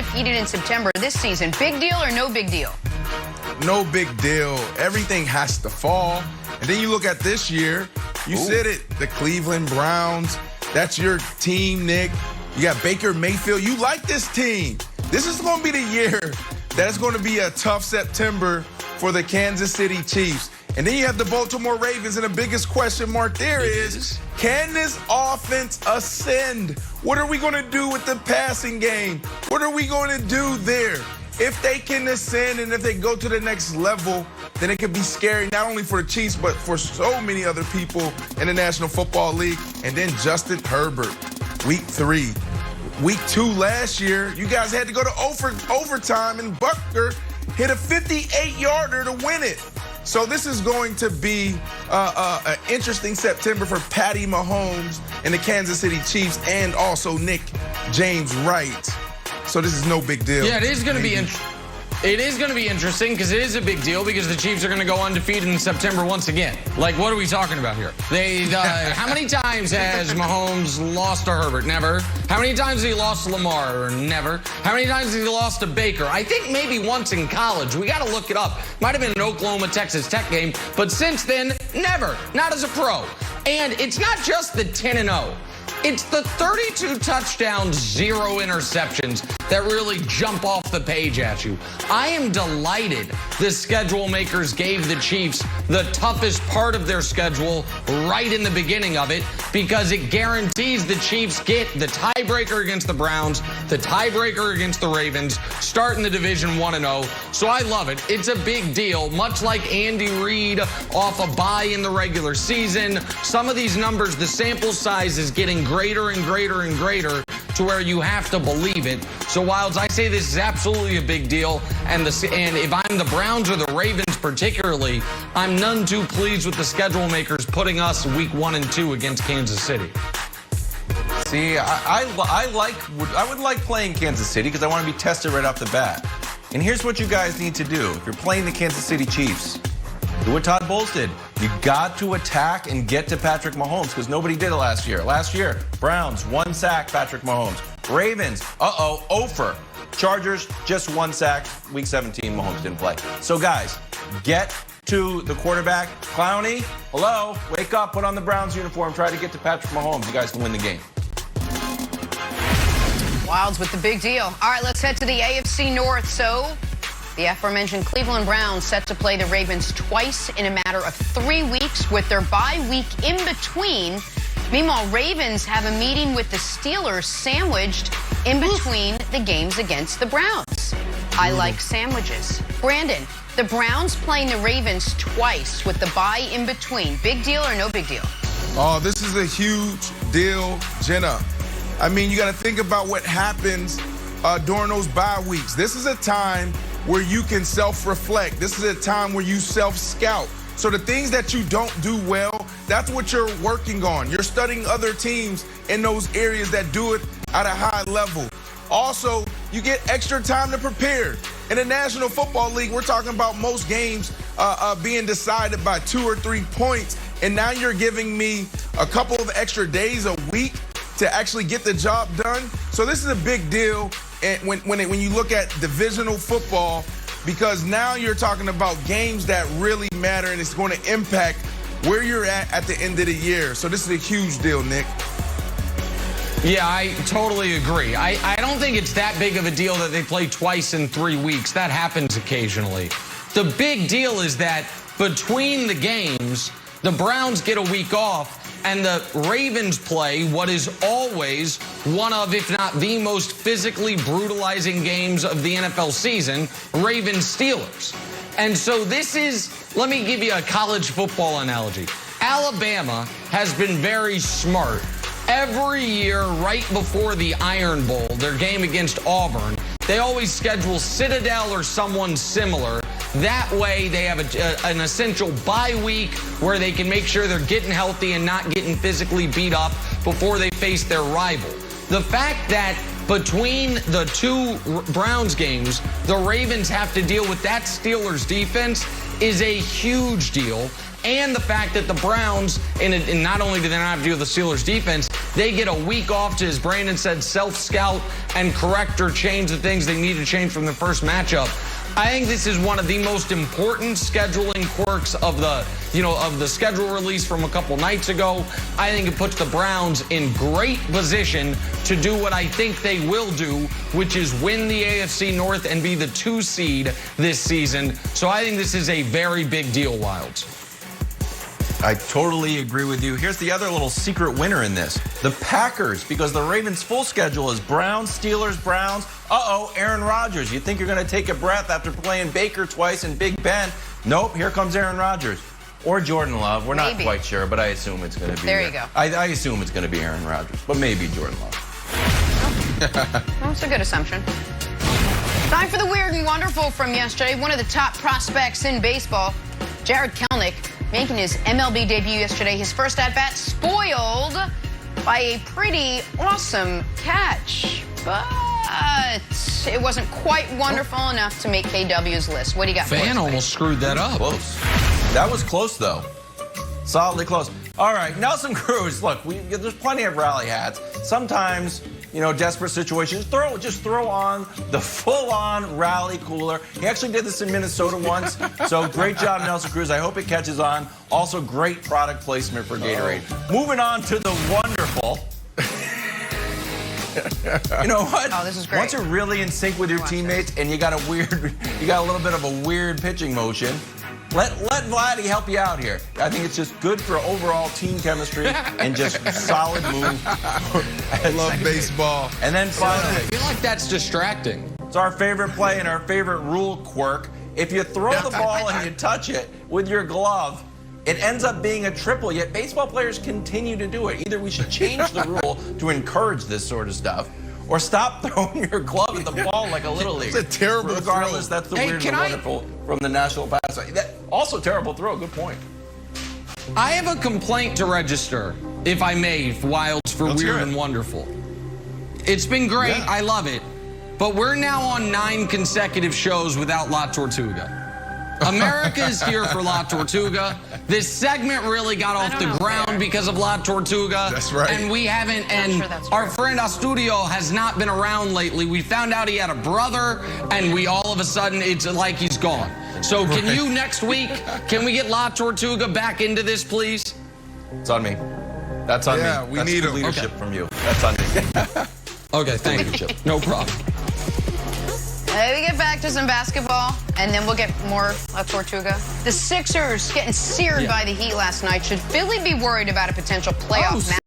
undefeated in September this season. Big deal or no big deal? No big deal. Everything has to fall. And then you look at this year, you said it, the Cleveland Browns. That's your team, Nick. You got Baker Mayfield. You like this team. This is going to be the year that it's going to be a tough September for the Kansas City Chiefs. And then you have the Baltimore Ravens, and the biggest question mark there is, can this offense ascend? What are we going to do with the passing game? What are we going to do there? If they can ascend and if they go to the next level, then it could be scary, not only for the Chiefs, but for so many other people in the National Football League. And then Justin Herbert, week 3. Week 2 last year, you guys had to go to overtime, and Butker hit a 58-yarder to win it. So this is going to be an interesting September for Patty Mahomes and the Kansas City Chiefs, and also Nick James Wright. So this is no big deal. Yeah, it is going to be interesting because it is a big deal because the Chiefs are going to go undefeated in September once again. Like, what are we talking about here? How many times has Mahomes lost to Herbert? Never. How many times has he lost to Lamar? Never. How many times has he lost to Baker? I think maybe once in college. We got to look it up. Might have been an Oklahoma-Texas Tech game, but since then, never. Not as a pro. And it's not just the 10-0. It's the 32 touchdowns, 0 interceptions that really jump off the page at you. I am delighted the schedule makers gave the Chiefs the toughest part of their schedule right in the beginning of it, because it guarantees the Chiefs get the tiebreaker against the Browns, the tiebreaker against the Ravens, start in the division 1-0. So I love it. It's a big deal, much like Andy Reid off a bye in the regular season. Some of these numbers, the sample size is getting greater and greater and greater to where you have to believe it. So Wilds, I say this is absolutely a big deal, and if I'm the Browns or the Ravens particularly, I'm none too pleased with the schedule makers putting us week 1 and 2 against Kansas City. See, I would like playing Kansas City because I want to be tested right off the bat. And here's what you guys need to do. If you're playing the Kansas City Chiefs, do what Todd Bowles did. You got to attack and get to Patrick Mahomes because nobody did it last year. Last year, Browns, 1 sack, Patrick Mahomes. Ravens, 0 Chargers, just 1 sack. Week 17, Mahomes didn't play. So, guys, get to the quarterback. Clowney, hello, wake up, put on the Browns uniform, try to get to Patrick Mahomes. You guys can win the game. Wilds with the big deal. All right, let's head to the AFC North. So the aforementioned Cleveland Browns set to play the Ravens twice in a matter of 3 weeks with their bye week in between. Meanwhile, Ravens have a meeting with the Steelers sandwiched in between the games against the Browns. I like sandwiches. Brandon, the Browns playing the Ravens twice with the bye in between. Big deal or no big deal? Oh, this is a huge deal, Jenna. I mean, you got to think about what happens during those bye weeks. This is a time where you can self-reflect. This is a time where you self-scout. So the things that you don't do well, that's what you're working on. You're studying other teams in those areas that do it at a high level. Also, you get extra time to prepare. In the National Football League, we're talking about most games being decided by 2 or 3 points. And now you're giving me a couple of extra days a week to actually get the job done. So this is a big deal when you look at divisional football, because now you're talking about games that really matter, and it's going to impact where you're at the end of the year. So this is a huge deal, Nick. Yeah, I totally agree. I don't think it's that big of a deal that they play twice in 3 weeks. That happens occasionally. The big deal is that between the games, the Browns get a week off, and the Ravens play what is always one of, if not the most physically brutalizing games of the NFL season, Ravens-Steelers. And so this is, let me give you a college football analogy. Alabama has been very smart. Every year, right before the Iron Bowl, their game against Auburn, they always schedule Citadel or someone similar. That way, they have an essential bye week where they can make sure they're getting healthy and not getting physically beat up before they face their rival. The fact that between the 2 Browns games, the Ravens have to deal with that Steelers defense is a huge deal. and the fact that the Browns, and not only do they not have to deal with the Steelers defense, they get a week off to, as Brandon said, self-scout and correct or change the things they need to change from the first matchup. I think this is one of the most important scheduling quirks of the schedule release from a couple nights ago. I think it puts the Browns in great position to do what I think they will do, which is win the AFC North and be the 2 seed this season. So I think this is a very big deal, Wilds. I totally agree with you. Here's the other little secret winner in this. The Packers, because the Ravens' full schedule is Browns, Steelers, Browns. Aaron Rodgers. You think you're going to take a breath after playing Baker twice and Big Ben. Nope, here comes Aaron Rodgers. Or Jordan Love. We're not quite sure, but I assume it's going to be. There you go. I assume it's going to be Aaron Rodgers, but maybe Jordan Love. Well, that's a good assumption. Time for the weird and wonderful from yesterday. One of the top prospects in baseball, Jared Kelenic, making his MLB debut yesterday. His first at-bat spoiled by a pretty awesome catch. But it wasn't quite wonderful enough to make KW's list. What do you got for us? Fan almost screwed that up. Close. That was close, though. Solidly close. All right, Nelson Cruz. Look, there's plenty of rally hats. Sometimes, desperate situations, just throw on the full-on rally cooler. He actually did this in Minnesota once, so great job, Nelson Cruz. I hope it catches on. Also, great product placement for Gatorade. Moving on to the wonderful. You know what? Oh, this is great. Once you're really in sync with your teammates and you got a little bit of a weird pitching motion, let Vladdy help you out here. I think it's just good for overall team chemistry and just solid move. I love baseball. And then finally, I feel like that's distracting. it's our favorite play and our favorite rule quirk. If you throw the ball and you touch it with your glove, it ends up being a triple, yet baseball players continue to do it. Either we should change the rule to encourage this sort of stuff, or stop throwing your glove at the ball like a little league. It's a terrible Regardless, throw. that's the weird and wonderful from the National Pass. Also terrible throw, good point. I have a complaint to register, if I may, Wilds, for weird and wonderful. It's been great. Yeah. I love it. But we're now on 9 consecutive shows without La Tortuga. America is here for La Tortuga. This segment really got off the ground because of La Tortuga. That's right. And we haven't, and our friend Astudio has not been around lately. We found out he had a brother, and we all of a sudden, it's like he's gone. So can you next week, can we get La Tortuga back into this, please? It's on me. That's on me. We That's need good him. leadership from you. That's on me. Okay, thank you. No problem. We get back to some basketball, and then we'll get more La Tortuga. The Sixers getting seared by the Heat last night. Should Philly be worried about a potential playoff match?